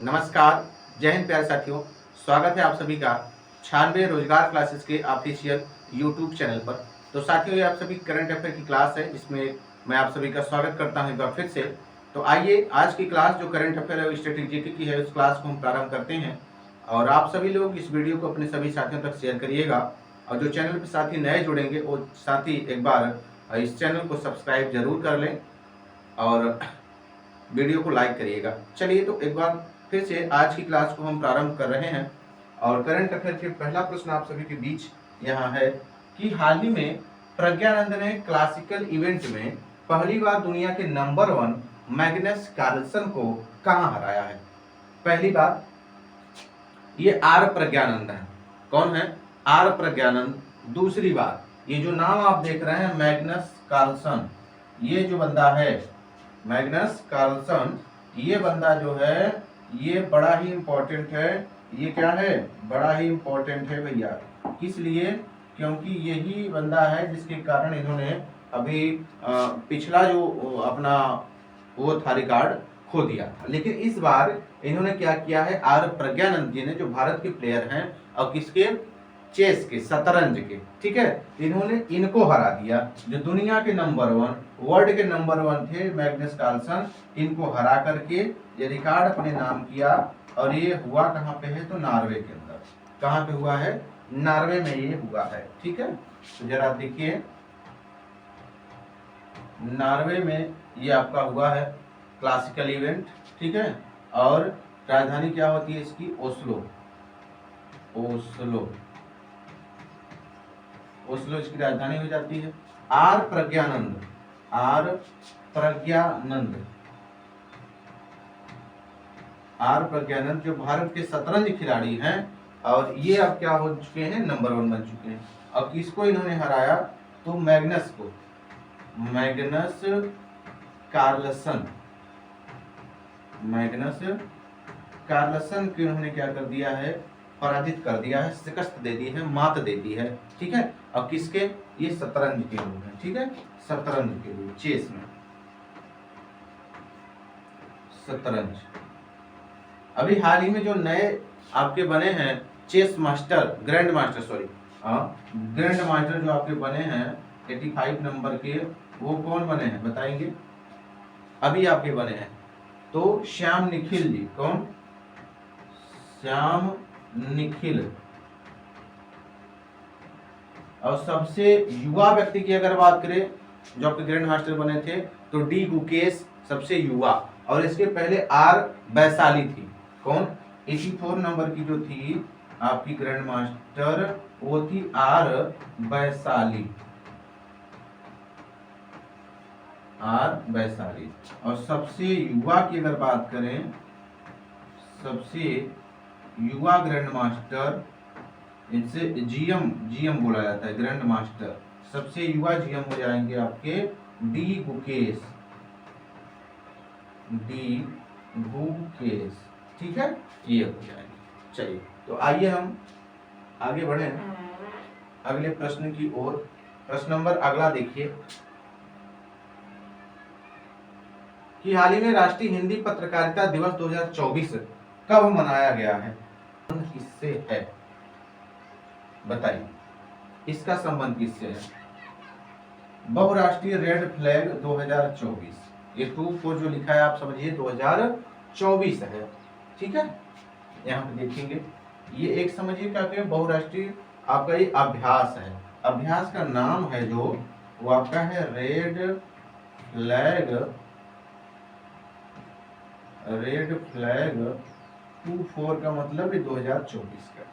नमस्कार, जय हिंद प्यारे साथियों। स्वागत है आप सभी का 96 रोजगार क्लासेस के ऑफिशियल यूट्यूब चैनल पर। तो साथियों, ये आप सभी करंट अफेयर की क्लास है जिसमें मैं आप सभी का स्वागत करता हूं एक बार फिर से। तो आइए आज की क्लास जो करंट अफेयर और स्ट्रेटेजी की है उस क्लास को हम प्रारंभ करते हैं। और आप सभी लोग इस वीडियो को अपने सभी साथियों तक शेयर करिएगा। और जो चैनल पर साथी नए जुड़ेंगे वो साथी एक बार इस चैनल को सब्सक्राइब जरूर कर लें और वीडियो को लाइक करिएगा। चलिए तो एक बार फिर से आज की क्लास को हम प्रारंभ कर रहे हैं। और करंट अफेयर के पहला प्रश्न आप सभी के बीच यहाँ है कि हाल ही में प्रज्ञानंद ने क्लासिकल इवेंट में पहली बार दुनिया के नंबर 1 मैग्नस कार्लसन को कहाँ हराया है। पहली बार ये आर प्रज्ञानंद है। कौन है? आर प्रज्ञानंद। दूसरी बार ये जो नाम आप देख रहे हैं मैग्नस कार्लसन, ये जो बंदा है मैग्नस कार्लसन, ये बंदा जो है ये बड़ा ही इंपॉर्टेंट है। ये क्या है? बड़ा ही इंपॉर्टेंट है भैया। किस लिए? क्योंकि यही बंदा है जिसके कारण इन्होंने अभी पिछला जो अपना वो था रिकॉर्ड खो दिया था। लेकिन इस बार इन्होंने क्या किया है, आर प्रज्ञानंद जी ने, जो भारत के प्लेयर हैं और किसके, चेस के, शतरंज के, ठीक है, इन्होंने इनको हरा दिया। जो दुनिया के नंबर 1, वर्ल्ड के नंबर 1 थे मैग्नस कार्लसन, इनको हरा करके ये रिकॉर्ड अपने नाम किया। और ये हुआ कहाँ पे है? तो नॉर्वे के अंदर। कहाँ पे हुआ है? नॉर्वे में ये हुआ है। ठीक है, तो जरा देखिए, नॉर्वे में ये आपका हुआ है क्लासिकल इवेंट। ठीक है, और राजधानी क्या होती है इसकी? ओस्लो। ओस्लो, ओस्लो इसकी राजधानी हो जाती है। R Praggnanandhaa, R Praggnanandhaa, R Praggnanandhaa जो भारत के शतरंज खिलाड़ी हैं और ये अब क्या हो चुके हैं? नंबर 1 बन चुके हैं। अब किसको इन्होंने हराया? तो मैग्नस को, मैग्नस कार्लसन, मैग्नस कार्लसन को इन्होंने क्या कर दिया है? पराजित कर दिया है, शिकस्त दे दी है, मात दे दी है। ठीक है, अब किसके? ये शतरंज के लोग हैं। ठीक है, शतरंज के लिए, चेस में शतरंज। अभी हाल ही में जो नए आपके बने हैं chess master, grand master, sorry grand master जो आपके बने हैं 85 नंबर के, वो कौन बने हैं बताएंगे? अभी आपके बने हैं तो श्याम निखिल जी। कौन? श्याम निखिल। और सबसे युवा व्यक्ति की अगर बात करें जो आपके ग्रैंड मास्टर बने थे तो डी गुकेश सबसे युवा। और इसके पहले आर वैशाली थी। कौन? 84 नंबर की जो थी आपकी ग्रैंड मास्टर, वो थी आर वैशाली, आर वैशाली। और सबसे युवा की अगर बात करें, सबसे युवा ग्रैंड मास्टर, इनसे जीएम, जीएम बोला जाता है ग्रैंड मास्टर, सबसे युवा जीएम हो जाएंगे आपके डी गुकेश, डी गुकेश। ठीक है, ये हो जाएंगे। चलिए तो आइए हम आगे बढ़े अगले प्रश्न की ओर। प्रश्न नंबर अगला देखिए कि हाल ही में राष्ट्रीय हिंदी पत्रकारिता दिवस 2024 कब मनाया गया है? किससे है बताइए, इसका संबंध किससे है? बहुराष्ट्रीय रेड फ्लैग 2024, ये 24 जो लिखा है आप समझिए 2024 है। ठीक है, यहाँ पे देखेंगे ये एक समझिए क्या कहें, बहुराष्ट्रीय आपका ये अभ्यास है। अभ्यास का नाम है जो वो आपका है रेड फ्लैग, रेड फ्लैग 24 का मतलब है 2024 का।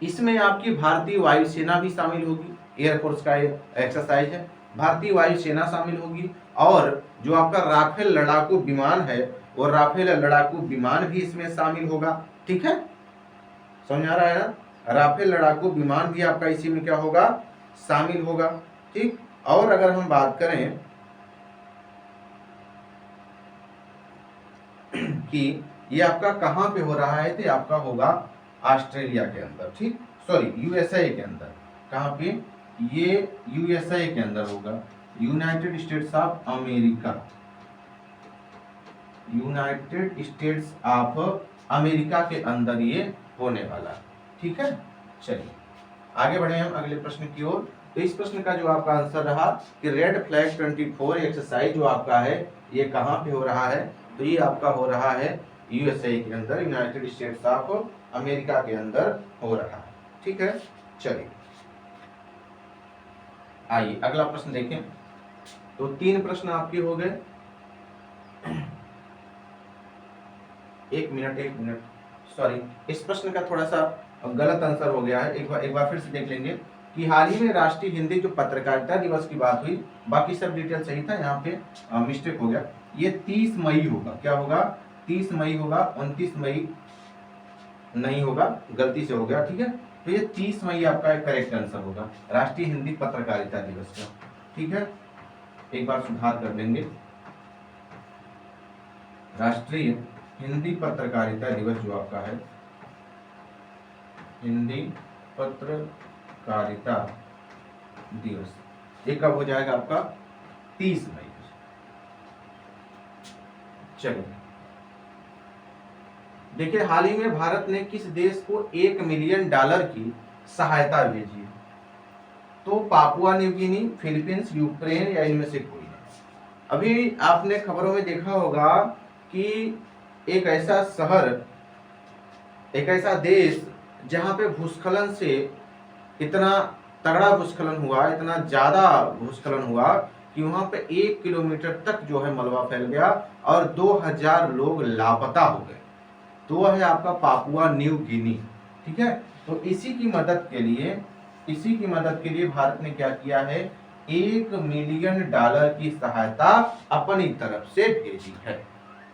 इसमें आपकी भारतीय वायुसेना भी शामिल होगी, एयरफोर्स का एक्सरसाइज है, भारतीय वायुसेना शामिल होगी। और जो आपका राफेल लड़ाकू विमान है वो राफेल लड़ाकू विमान भी इसमें शामिल होगा। ठीक है, समझ आ रहा है ना? राफेल लड़ाकू विमान भी आपका इसी में क्या होगा? शामिल होगा। ठीक, और अगर हम बात करें कि ये आपका कहां पे हो रहा है, तो आपका होगा ऑस्ट्रेलिया के अंदर। ठीक, सॉरी यूएसए के अंदर। कहां पे? ये यूएसए के अंदर होगा, United states of America, United states of America के अंदर ये होने वाला। ठीक है, चलिए आगे बढ़े हम अगले प्रश्न की ओर। तो इस प्रश्न का जो आपका आंसर रहा कि रेड फ्लैग 24 एक्सरसाइज जो आपका है ये कहाँ पे हो रहा है, तो ये आपका हो रहा है यूएसए के अंदर, यूनाइटेड स्टेट्स ऑफ अमेरिका के अंदर हो रहा है। ठीक है, चलिए आइए अगला प्रश्न देखें। तो 3 प्रश्न आपके हो गए। एक मिनट सॉरी, इस प्रश्न का थोड़ा सा गलत आंसर हो गया है। एक बार फिर से देख लेंगे कि हाल ही में राष्ट्रीय हिंदी जो पत्रकारिता दिवस की बात हुई, बाकी सब डिटेल सही था, यहाँ पे मिस्टेक हो गया। ये 30 मई होगा। क्या होगा? 30 मई होगा, 29 मई नहीं होगा, गलती से हो गया। ठीक है, तो ये 30 मई आपका करेक्ट आंसर होगा, राष्ट्रीय हिंदी पत्रकारिता दिवस का। ठीक है, एक बार सुधार कर लेंगे। राष्ट्रीय हिंदी पत्रकारिता दिवस जो आपका है, हिंदी पत्रकारिता दिवस, ये कब हो जाएगा आपका? 30 मई। चलिए देखिए, हाल ही में भारत ने किस देश को $1 मिलियन की सहायता भेजी? तो Papua New Guinea, Philippines, Ukraine या इनमें से कोई नहीं। अभी आपने खबरों में देखा होगा कि एक ऐसा शहर, एक ऐसा देश जहां पे भूस्खलन से इतना तगड़ा भूस्खलन हुआ, इतना ज्यादा भूस्खलन हुआ कि वहां पे 1 किलोमीटर तक जो है मलबा फैल गया और 2000 लोग लापता हो गए। तो वह है आपका पापुआ न्यू गिनी। ठीक है, तो इसी की मदद के लिए भारत ने क्या किया है? $1 मिलियन की सहायता अपनी तरफ से भेजी है।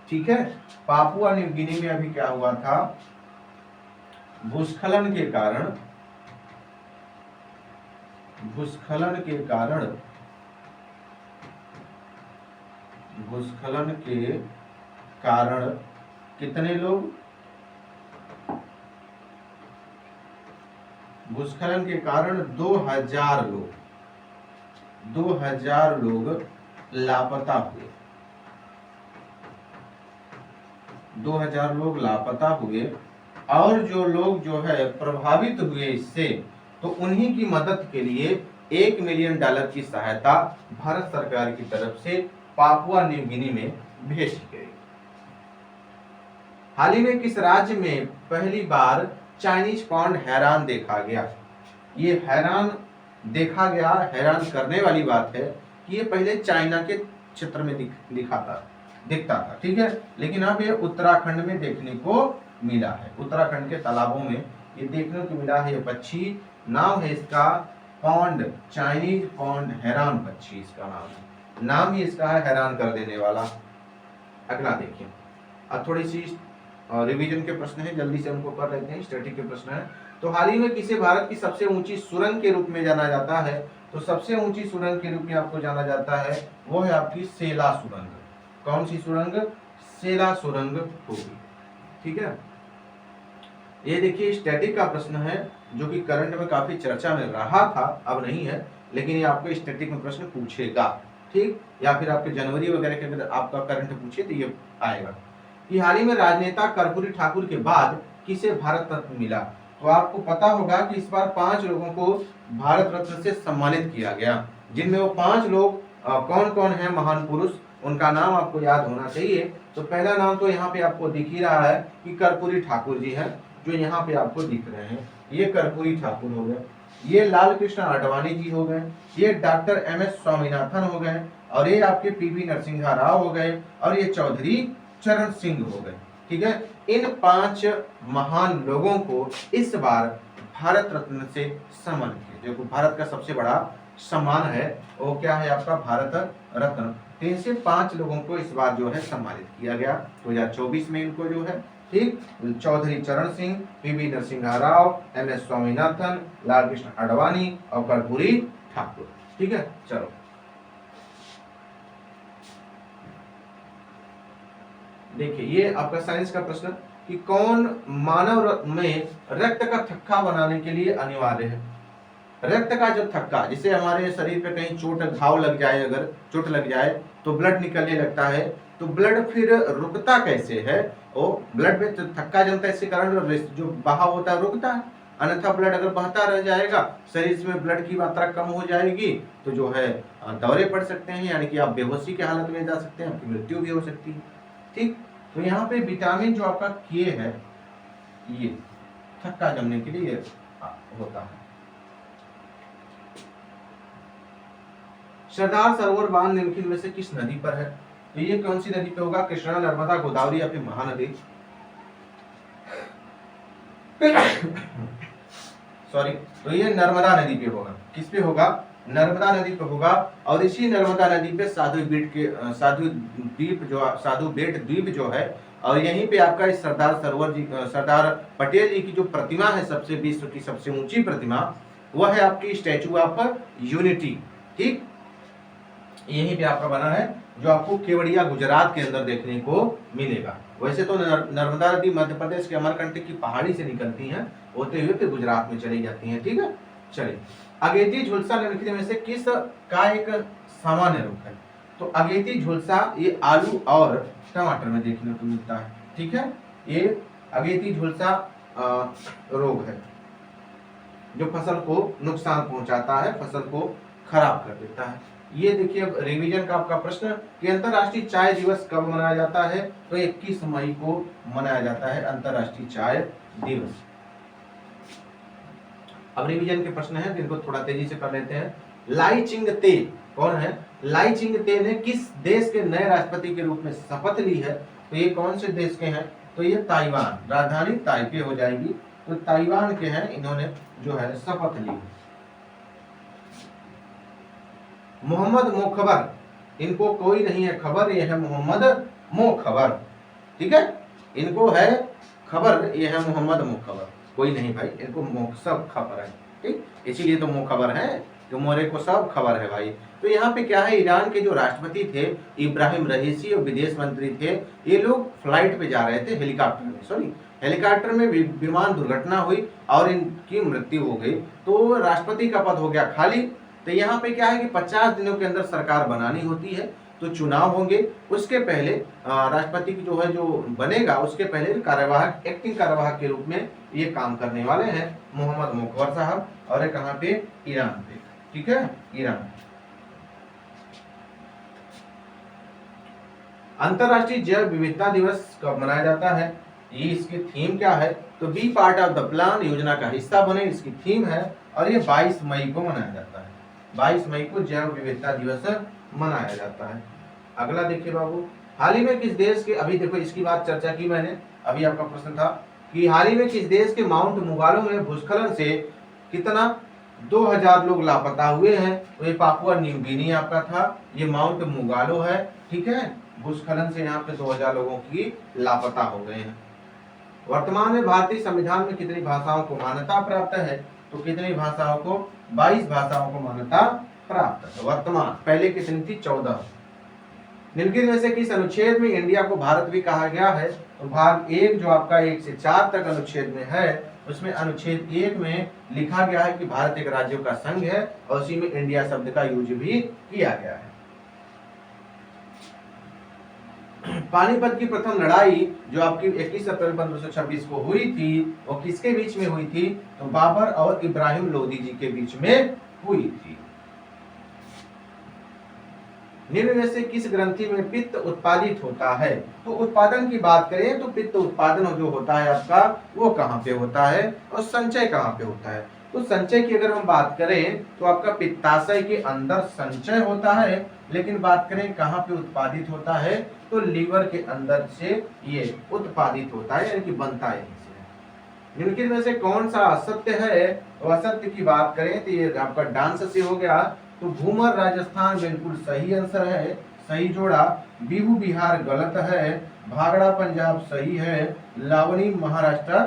ठीक है, पापुआ न्यू गिनी में अभी क्या हुआ था? भूस्खलन के कारण कितने लोग? भूस्खलन के कारण 2000 लोग लापता हुए। 2000 लोग लापता हुए और जो लोग जो है प्रभावित हुए इससे, तो उन्हीं की मदद के लिए $1 मिलियन की सहायता भारत सरकार की तरफ से पापुआ न्यू गिनी में भेजी गई। हाल ही में किस राज्य में पहली बार चाइनीज पॉन्ड हैरान देखा गया? ये हैरान देखा गया, हैरान करने वाली बात है कि ये पहले चाइना के क्षेत्र में दिखता था। ठीक है, लेकिन अब ये उत्तराखंड में देखने को मिला है। उत्तराखंड के तालाबों में ये देखने को मिला है। ये पक्षी नाम है इसका पॉन्ड, चाइनीज पॉन्ड हैरान पक्षी इसका नाम है। नाम ही इसका है हैरान कर देने वाला। अगला देखिए, अब थोड़ी सी रिवीजन के प्रश्न है, जल्दी से हमको कर लेते हैं। स्टैटिक के प्रश्न है। तो हाल ही में किसे भारत की सबसे ऊंची सुरंग के रूप में जाना जाता है? तो सबसे ऊंची सुरंग के रूप में आपको जाना जाता है वो है आपकी सेला सुरंग। कौन सी सुरंग? सेला सुरंग होगी। ठीक है, ये देखिए स्टैटिक का प्रश्न है जो कि करंट में काफी चर्चा में रहा था, अब नहीं है, लेकिन ये आपको स्टैटिक में प्रश्न पूछेगा। ठीक, या फिर आपके जनवरी वगैरह के अगर आपका करंट पूछे तो ये आएगा कि हाल ही में राजनेता कर्पूरी ठाकुर के बाद किसे भारत रत्न मिला? तो आपको पता होगा कि इस बार 5 लोगों को भारत रत्न से सम्मानित किया गया, जिनमें वो 5 लोग कौन कौन है महान पुरुष, उनका नाम आपको याद होना चाहिए। तो पहला नाम तो यहाँ पे आपको दिख ही रहा है कि कर्पूरी ठाकुर जी हैं, जो यहाँ पे आपको दिख रहे हैं। ये कर्पूरी ठाकुर हो गए, ये लाल कृष्ण आडवाणी जी हो गए, ये डॉक्टर MS स्वामीनाथन हो गए, और ये आपके PV नरसिम्हा राव हो गए, और ये चौधरी चरण सिंह हो गए। ठीक है, इन 5 महान लोगों को इस बार भारत रत्न से सम्मानित किया। जो भारत का सबसे बड़ा सम्मान है वो क्या है? आपका भारत रत्न। 3 से 5 लोगों को इस बार जो है सम्मानित किया गया 2024 में इनको जो है। ठीक, चौधरी चरण सिंह, PV नरसिम्हा राव, MS स्वामीनाथन, लाल कृष्ण आडवाणी और कर्पूरी ठाकुर। ठीक है, चलो देखिए, ये आपका साइंस का प्रश्न कि कौन मानव में रक्त का थक्का बनाने के लिए अनिवार्य है? रक्त का जो थक्का, जिसे हमारे शरीर पे कहीं चोट घाव लग जाए, अगर चोट लग जाए तो ब्लड निकलने लगता है, तो ब्लड फिर रुकता कैसे है? वो ब्लड में तो थक्का जमता है, इसके कारण जो बहाव होता है रुकता है। अन्यथा ब्लड अगर बहता रह जाएगा, शरीर में ब्लड की मात्रा कम हो जाएगी, तो जो है दौरे पड़ सकते हैं, यानी कि आप बेहोशी की हालत में जा सकते हैं, आपकी मृत्यु भी हो सकती है। ठीक, तो यहाँ पे विटामिन जो आपका के है, ये थक्का जमने के लिए होता है। सरदार सरोवर बांध निम्नलिखित में से किस नदी पर है? तो ये कौन सी नदी पे होगा? कृष्णा, नर्मदा, गोदावरी या फिर महानदी? सॉरी, तो ये नर्मदा नदी पे होगा। किस पे होगा? नर्मदा नदी पे होगा। और इसी नर्मदा नदी पे साधु बेट द्वीप जो है, और यहीं पे आपका इस सरदार पटेल जी की जो प्रतिमा है, सबसे विश्व की सबसे ऊंची प्रतिमा, वह है आपकी स्टैचू ऑफ यूनिटी। ठीक, यहीं पे आपका बना है, जो आपको केवड़िया गुजरात के अंदर देखने को मिलेगा। वैसे तो नर्मदा नदी मध्य प्रदेश के अमरकंटक की पहाड़ी से निकलती हैं, होते हुए फिर गुजरात में चली जाती हैं। ठीक है, चलिए। अगेती झुलसा निम्नलिखित में से किस का एक सामान्य रूप है? तो अगेती झुलसा ये आलू और टमाटर में देखने को मिलता है। ठीक है, ये अगेती झुलसा रोग है जो फसल को नुकसान पहुंचाता है, फसल को खराब कर देता है। ये देखिए, अब रिवीजन का आपका प्रश्न कि अंतरराष्ट्रीय चाय दिवस कब मनाया जाता है? तो 21 मई को मनाया जाता है अंतरराष्ट्रीय चाय दिवस। अब रिवीजन के प्रश्न हैं, जिनको थोड़ा तेजी से कर लेते हैं। लाई चिंग ते कौन है? लाई चिंग ते ने किस देश के नए राष्ट्रपति के रूप में शपथ ली है? तो ये कौन से देश के हैं? तो ये ताइवान, राजधानी ताइपे हो जाएगी, तो ताइवान के हैं, इन्होंने जो है शपथ ली। मोहम्मद मोखबर, इनको कोई नहीं है खबर, ये है मोहम्मद मोखबर। ठीक है, इनको है खबर, ये है मोहम्मद मोखबर, कोई नहीं भाई, इनको सब खबर है। ठीक, इसीलिए तो मोखबर है, जो मोरे को सब खबर है भाई। तो यहाँ पे क्या है, ईरान के जो राष्ट्रपति थे इब्राहिम रईसी और विदेश मंत्री थे, ये लोग फ्लाइट पे जा रहे थे, हेलीकॉप्टर में विमान दुर्घटना हुई और इनकी मृत्यु हो गई, तो राष्ट्रपति का पद हो गया खाली। तो यहाँ पे क्या है कि 50 दिनों के अंदर सरकार बनानी होती है, तो चुनाव होंगे, उसके पहले राष्ट्रपति की जो है जो बनेगा, उसके पहले कार्यवाहक, एक्टिंग कार्यवाहक के रूप में ये काम करने वाले हैं मोहम्मद मोखबर साहब। और ये कहाँ पे? ईरान पे। ठीक है, ईरान। अंतरराष्ट्रीय जैव विविधता दिवस कब मनाया जाता है? ये इसकी थीम क्या है? तो be part of the plan, योजना का हिस्सा बने, इसकी थीम है। और ये 22 मई को मनाया जाता है, 22 मई को जैव विविधता दिवस मनाया जाता है। अगला देखिए बाबू, हाल ही में किस देश के, अभी देखो इसकी बात चर्चा की मैंने, अभी आपका प्रश्न था कि हाल ही में किस देश के माउंट मुगालो में भूस्खलन से कितना 2000 लोग लापता हुए हैं? तो ये पापुआ न्यू गिनी आपका था, ये माउंट मुगालो है। ठीक है, भूस्खलन से यहाँ पे 2000 लोगों की लापता हो गए हैं। वर्तमान में भारतीय संविधान में कितनी भाषाओं को मान्यता प्राप्त है? तो कितनी भाषाओं को? 22 भाषाओं को मान्यता प्राप्त है वर्तमान। पहले कितनी थी? 14। निम्नलिखित में से किस अनुच्छेद में इंडिया को भारत भी कहा गया है? तो भाग 1 जो आपका 1 से 4 तक अनुच्छेद में है, उसमें अनुच्छेद 1 में लिखा गया है कि भारत एक राज्यों का संघ है, और उसी में इंडिया शब्द का यूज भी किया गया है। पानीपत की प्रथम लड़ाई जो आपकी 21 अप्रैल 1526 को हुई थी, वो किसके बीच में हुई थी? तो बाबर और इब्राहिम लोदी जी के बीच में हुई थी। निम्न में से किस ग्रंथि में पित्त उत्पादित होता है? तो उत्पादन की बात करें तो पित्त उत्पादन जो होता है आपका, वो कहाँ पे होता है और संचय कहाँ पे होता है? तो संचय की अगर हम बात करें तो आपका पित्ताशय के अंदर संचय होता है, लेकिन बात करें कहाँ पे उत्पादित होता है, तो लीवर के अंदर से ये उत्पादित होता है, यानी कि बनता है। निम्नलिखित में से कौन सा असत्य है? तो असत्य की बात करें तो ये आपका डांस से हो गया, तो घूमर राजस्थान बिल्कुल सही आंसर है, सही जोड़ा। बिहू बिहार गलत है, भागड़ा पंजाब सही है, लावनी महाराष्ट्र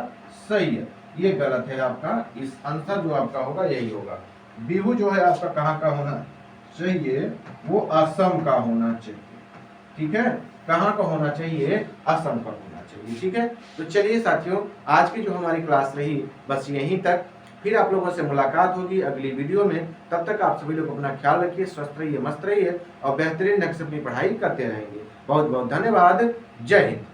सही है, ये गलत है आपका। इस आंसर जो आपका होगा यही होगा। बिहू जो है आपका कहाँ का होना चाहिए? वो असम का होना चाहिए। ठीक है, कहाँ का होना चाहिए? असम का होना चाहिए। ठीक है, तो चलिए साथियों, आज की जो हमारी क्लास रही बस यहीं तक। फिर आप लोगों से मुलाकात होगी अगली वीडियो में। तब तक आप सभी लोग अपना ख्याल रखिए, स्वस्थ रहिए, मस्त रहिए और बेहतरीन ढंग से अपनी पढ़ाई करते रहेंगे। बहुत बहुत धन्यवाद। जय हिंद।